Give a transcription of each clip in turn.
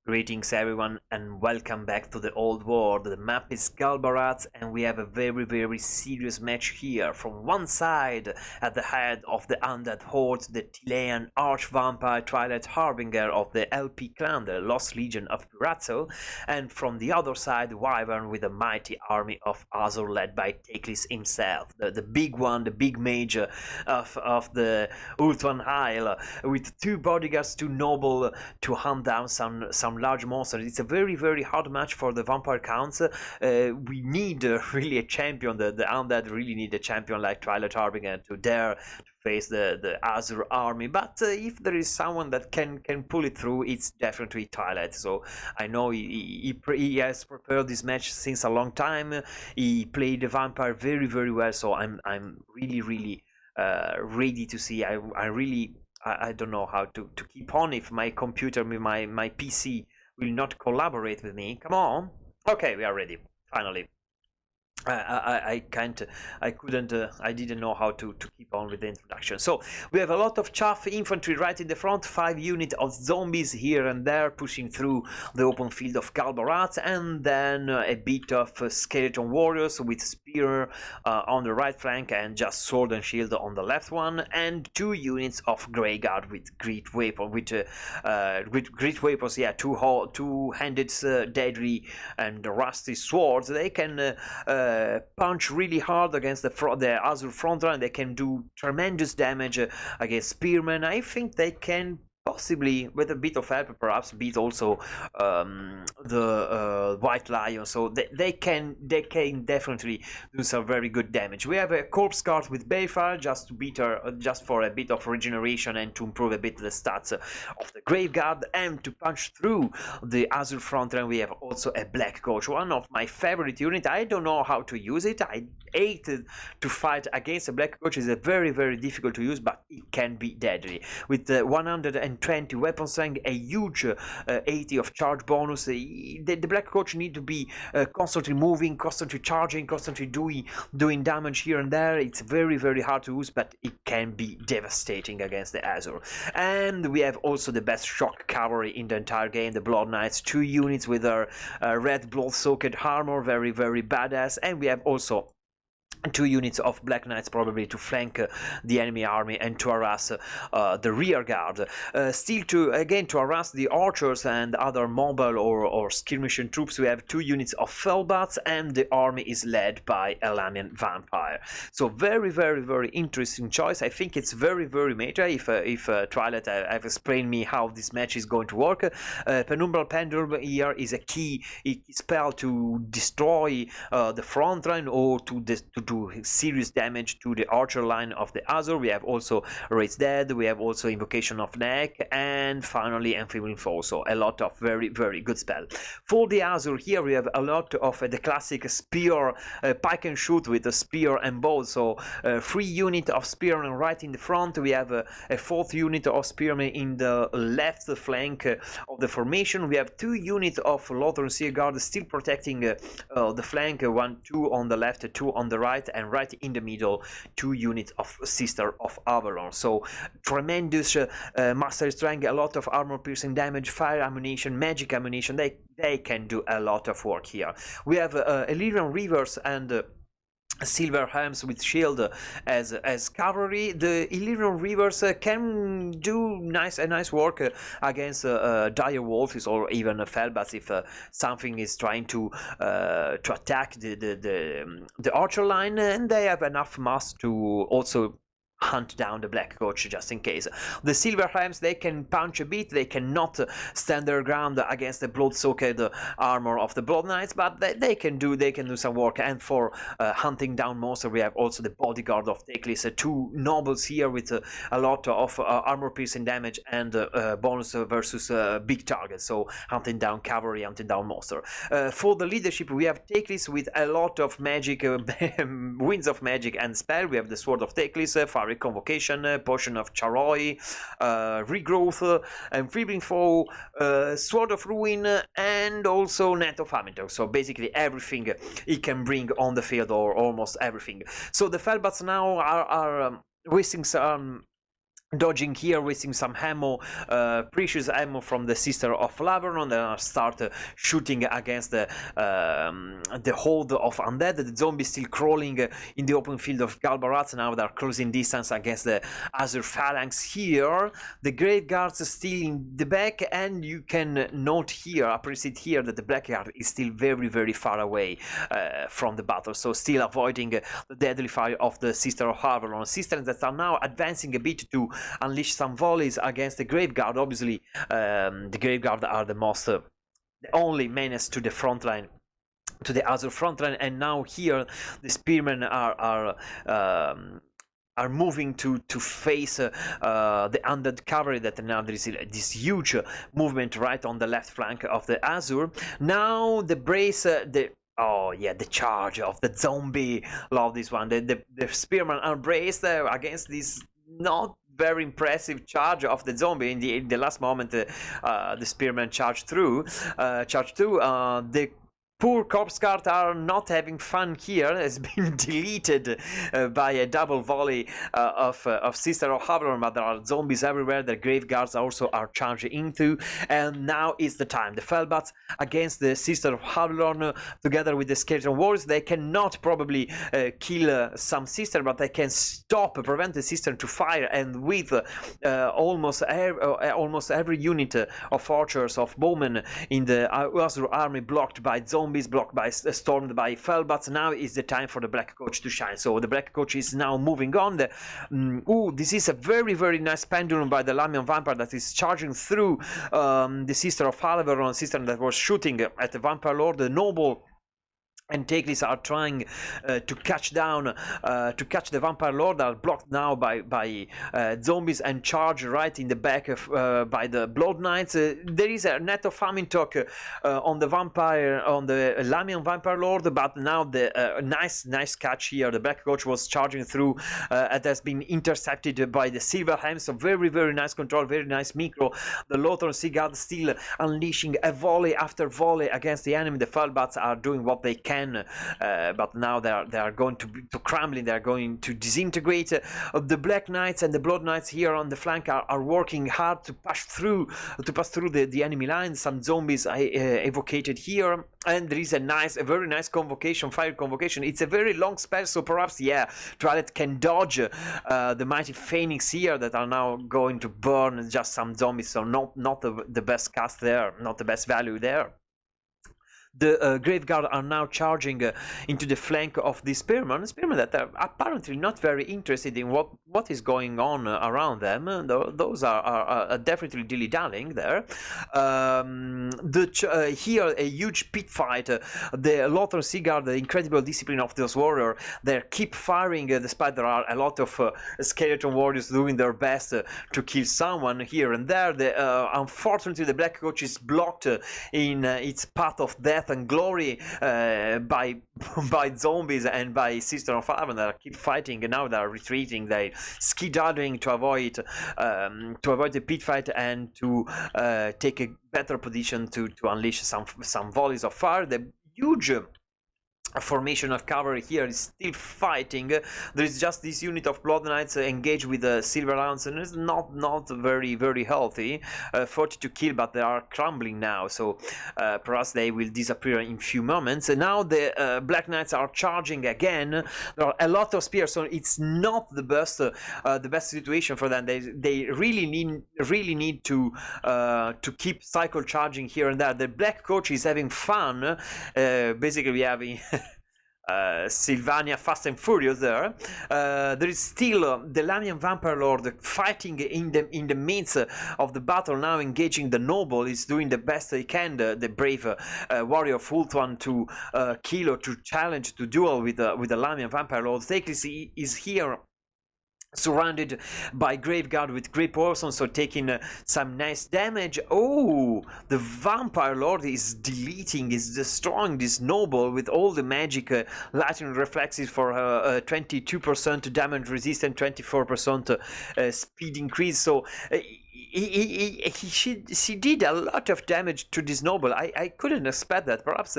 Greetings everyone and welcome back to the old world. The map is Galbarat and we have a very serious match here. From one side, at the head of the undead horde, the Tilean Arch Vampire Twilight Harbinger of the LP clan, the Lost Legion of Purazzo, and from the other side, Wyvern with a mighty army of Asur led by Teclis himself, the big one, the big mage of the Ultron Isle, with two bodyguards, two noble to hunt down some large monsters. It's a very hard match for the vampire counts. We need really a champion. The undead really need a champion like Twilight Harbinger to dare to face the Asur army. But if there is someone that can pull it through, it's definitely Twilight. So I know he has prepared this match since a long time. He played the vampire very well. So I'm really ready to see. I don't know how to keep on if my computer, my PC will not collaborate with me. Come on. Okay, we are ready. Finally. I didn't know how to keep on with the introduction. So we have a lot of chaff infantry right in the front, 5 units of zombies here and there pushing through the open field of Galbarat, and then a bit of skeleton warriors with spear on the right flank and just sword and shield on the left one, and 2 units of grey guard with great weapon with great weapons. Yeah, two-handed deadly and rusty swords. They can punch really hard against the Asur front line. They can do tremendous damage against spearmen. I think they can possibly, with a bit of help, perhaps beat also the White Lion. So they can definitely do some very good damage. We have a corpse guard with Balefire just to beat her, just for a bit of regeneration and to improve a bit the stats of the Grave Guard, and to punch through the Asur front line. We have also a Black Coach, one of my favorite units. I don't know how to use it. I hate to fight against a Black Coach. It's a very difficult to use, but it can be deadly. With 120 weapon strength, a huge 80 of charge bonus. The Black Coach need to be constantly moving, constantly charging, constantly doing damage here and there. It's very hard to use, but it can be devastating against the Asur. And we have also the best shock cavalry in the entire game, the Blood Knights, 2 units with their red blood-soaked armor, very badass. And we have also 2 units of Black Knights probably to flank the enemy army and to harass the rear guard. Still to harass the archers and other mobile or skirmishing troops, we have 2 units of Felbats, and the army is led by a Lamian Vampire. So very interesting choice. I think it's very meta. If Twilight have explained me how this match is going to work. Penumbral Pendulum here is a key spell to destroy the front line or to do serious damage to the archer line of the Asur. We have also Raise Dead, we have also Invocation of Neck, and finally Enfeebling Foe. So a lot of very good spell. For the Asur here we have a lot of the classic spear, pike and shoot with the spear and bow. So 3 units of spearmen right in the front. We have a 4th unit of spearmen in the left flank of the formation. We have 2 units of Lothern Seer Guard still protecting the flank, 2 on the left, 2 on the right, and right in the middle 2 units of Sister of Avalon. So tremendous master strength, a lot of armor piercing damage, fire ammunition, magic ammunition. They can do a lot of work here. We have Illyrian Reavers and Silver Helms with shield as cavalry. The Illyrian Reavers can do nice work against dire wolves or even Felbats if something is trying to attack the archer line, and they have enough mass to also hunt down the Black Coach just in case. The Silver Helms, they can punch a bit, they cannot stand their ground against the blood-soaked armor of the Blood Knights, but they can do some work. And for hunting down monsters, we have also the bodyguard of Teclis, 2 nobles here with a lot of armor piercing damage and bonus versus big targets, so hunting down cavalry, hunting down monster. For the leadership, we have Teclis with a lot of magic, winds of magic and spell. We have the Sword of Teclis, Fiery Convocation, Potion of Charoi, Regrowth, Enfeebling Foe, Sword of Ruin, and also Net of Hamilton. So basically everything he can bring on the field, or almost everything. So the Felbats now are wasting some dodging here, wasting some ammo, precious ammo from the Sister of Laveron, and start shooting against the horde of undead. The zombies still crawling in the open field of Galbarats. Now they're closing distance against the Asur phalanx here. The Great Guards are still in the back, and you can note here, appreciate here, that the Black Guard is still very, very far away from the battle, so still avoiding the deadly fire of the Sister of Laveron. Sisters that are now advancing a bit to unleash some volleys against the Grave Guard. Obviously, the Grave Guard are the most, the only menace to the front line, to the Asur front line, and now here the Spearmen are moving to face the undead cavalry. That now there is this huge movement right on the left flank of the Asur. Now the brace, oh yeah, the charge of the zombie. Love this one. The Spearmen are braced against this not very impressive charge of the zombie. In the last moment, the Spearmen charged through. The poor corpse guard are not having fun here. Has been deleted by a double volley of Sister of Laveron, but there are zombies everywhere. The Grave Guards also are charging into, and now is the time. The Fellbats against the Sister of Laveron together with the Skeleton Warriors. They cannot probably kill some Sister, but they can prevent the Sister to fire, and with almost every unit of archers, of bowmen in the Asur army blocked by zombies, stormed by Fellbats. Now is the time for the Black Coach to shine. So the Black Coach is now moving on. This is a very, very nice pendulum by the Lamian Vampire that is charging through the Sister of Laveron, sister that was shooting at the Vampire Lord. The Noble and Teclis are trying to catch the Vampire Lord, are blocked now by zombies and charge right in the back of by the Blood Knights. There is a net of famine talk on the Lamian Vampire Lord, but now the nice catch here. The Black Coach was charging through. It has been intercepted by the Silver Helm, so very, very nice control, very nice micro. The Lothar Sea Guard still unleashing a volley after volley against the enemy. The Fellbats are doing what they can, but now they are going to crumbling. They are going to disintegrate. The Black Knights and the Blood Knights here on the flank are working hard to pass through the enemy lines. Some zombies evocated here, and there is a very nice fire convocation. It's a very long spell, so perhaps Twilight can dodge the mighty Phoenix here that are now going to burn just some zombies. So not the best cast there, not the best value there. The Grave Guard are now charging into the flank of the Spearmen that are apparently not very interested in what is going on around them. Those are definitely dilly-dallying there. Here, a huge pit fight. The Lothar Sea Guard, the incredible discipline of those warriors, they keep firing despite there are a lot of skeleton warriors doing their best to kill someone here and there. Unfortunately, the Black Coach is blocked in its path of death and glory by zombies and by Sister of Laveron that keep fighting, and now they are retreating. They skedaddling to avoid the pit fight and to take a better position to unleash some volleys of fire. The huge formation of cavalry here is still fighting. There is just this unit of Blood Knights engaged with the Silver Hounds, and it's not very, very healthy. 40 to kill, but they are crumbling now, so perhaps they will disappear in few moments. And now the Black Knights are charging again. There are a lot of spears, so it's not the best situation for them. They really need to keep cycle charging here and there. The Black Coach is having fun. Basically, we have Sylvania fast and furious there. There is still the Lamian Vampire Lord fighting in the midst of the battle, now engaging the Noble. Is doing the best he can, the brave warrior of Ulthuan, to kill or to challenge, to duel with the Lamian Vampire Lord. Teclis is here surrounded by Grave Guard with great poison, so taking some nice damage. Oh, the Vampire Lord is destroying this Noble with all the magic lightning reflexes for 22% damage resistance, 24% speed increase. So she did a lot of damage to this noble. I couldn't expect that. Perhaps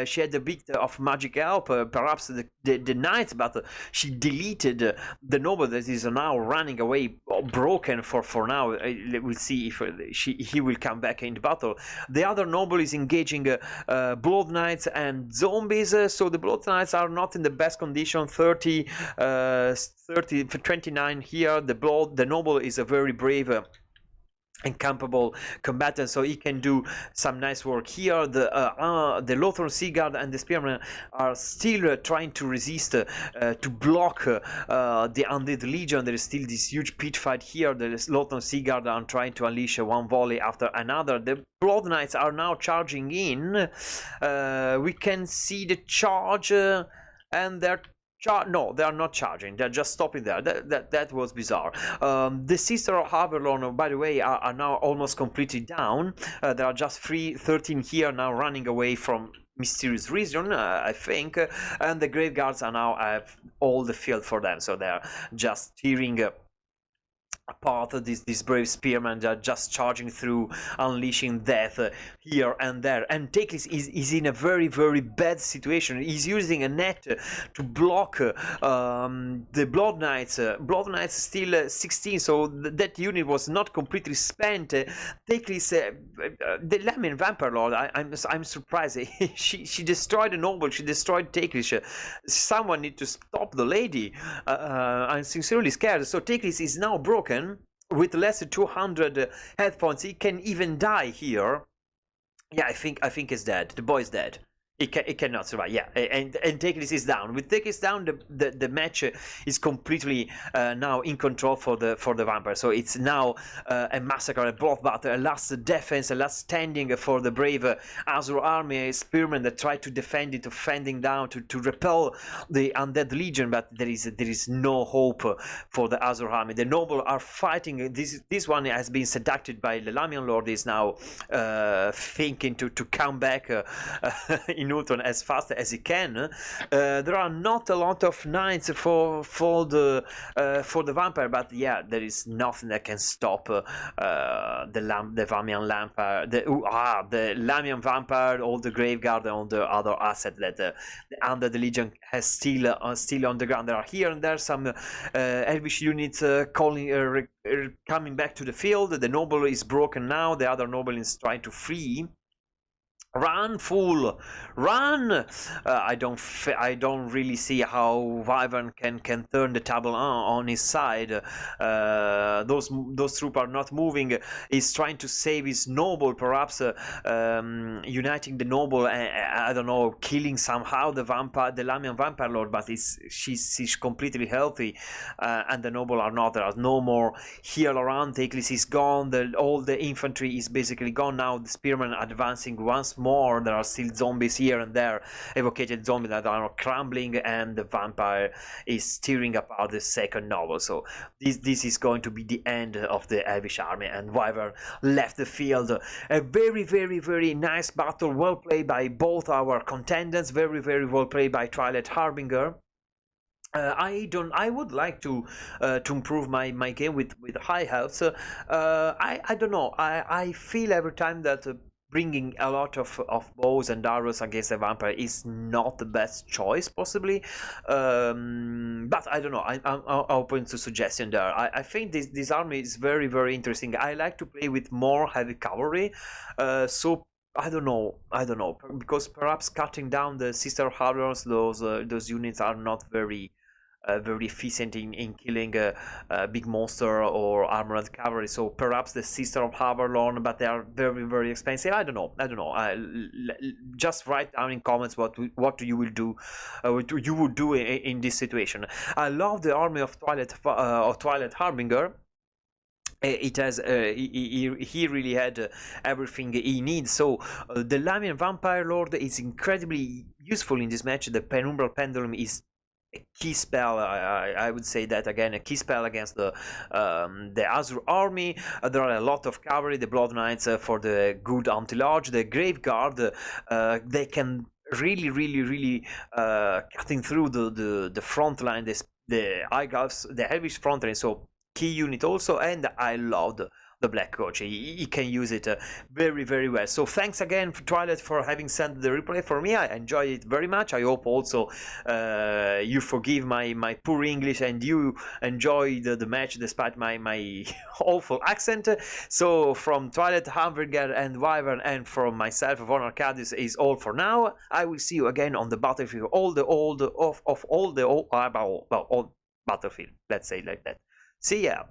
she had a bit of magic help, perhaps the knight, but she deleted the noble that is now running away, broken for now. We'll see if he will come back in the battle. The other noble is engaging blood knights and zombies, so the blood knights are not in the best condition. 30 for 29 here. The noble is a very brave and capable combatant, so he can do some nice work here. The Lothar Seaguard and the Spearman are still trying to resist, to block the Undead Legion. There is still this huge pit fight here. The Lothar Seaguard are trying to unleash one volley after another. The Blood Knights are now charging in. We can see the charge, and they're no, they are not charging. They're just stopping there. That was bizarre. The Sister of Avalon, by the way, are now almost completely down. There are just 13 here now running away from mysterious reason, I think. And the Grave Guards are now have all the field for them, so they're just tearing apart these brave spearmen that are just charging through, unleashing death here and there. And Teclis is in a very, very bad situation. He's using a net to block the Blood Knights. Blood Knights still 16, so that unit was not completely spent. Teclis, the Lamian Vampire Lord, I'm surprised. she destroyed the noble, she destroyed Teclis. Someone need to stop the lady. I'm sincerely scared. So Teclis is now broken. With less than 200 health points, he can even die here. Yeah, I think he's dead. The boy is dead. He cannot survive. Yeah, and Teclis is down. With Teclis down, the match is completely now in control for the vampire. So it's now a massacre, a bloodbath, a last defense, a last standing for the brave Asur army, spearmen that try to defend it, fending down to repel the undead legion. But there is no hope for the Asur army. The noble are fighting. This one has been seduced by the Lamian Lord. Is now thinking to come back in Newton as fast as he can. There are not a lot of knights for the vampire, but yeah, there is nothing that can stop the Lamian Vampire, the Lamian Vampire, all the Graveguard, and all the other assets that under the Legion has still on the ground. There are here and there some Elvish units coming back to the field. The noble is broken now. The other noble is trying to flee. Run, fool! Run! I don't really see how Wyvern can turn the table on his side. Those troops are not moving. He's trying to save his noble, perhaps uniting the noble. I don't know, killing somehow the Lamian Vampire Lord. But she's completely healthy, and the noble are not. There are no more heal around. Teclis is gone. All the infantry is basically gone now. The spearmen advancing once more. There are still zombies here and there, evocated zombies that are crumbling, and the vampire is tearing apart the second novel. So this is going to be the end of the Elvish army, and Wyvern left the field. A very, very, very nice battle, well played by both our contenders, very, very well played by Twilight Harbinger. I would like to improve my game with high health. I don't know. I feel every time that bringing a lot of bows and arrows against a vampire is not the best choice, possibly. But I don't know. I'm open to suggestion there. I think this army is very, very interesting. I like to play with more heavy cavalry. So I don't know, because perhaps cutting down the Sister of Harvers, those units are not very efficient in killing a big monster or armored cavalry. So perhaps the Sister of Avalon, but they are very, very expensive. I don't know. Just write down in comments what you will do, what you would do in this situation. I love the army of Twilight Harbinger. It has he really had everything he needs. So the Lamian Vampire Lord is incredibly useful in this match. The Penumbral Pendulum is a key spell. I would say that again, a key spell against the Asur army. There are a lot of cavalry, the Blood Knights for the good anti-large, the Graveguard. They can really cutting through the front line, the Elvish front line. So key unit also, and I loved the Black Coach. He can use it very, very well. So thanks again, Twilight, for having sent the replay for me. I enjoyed it very much. I hope also you forgive my poor English and you enjoy the match despite my awful accent. So from Twilight Harbinger and Wyvern and from myself, Von Arcadius, is all for now. I will see you again on the battlefield, all battlefield. Let's say like that. See ya.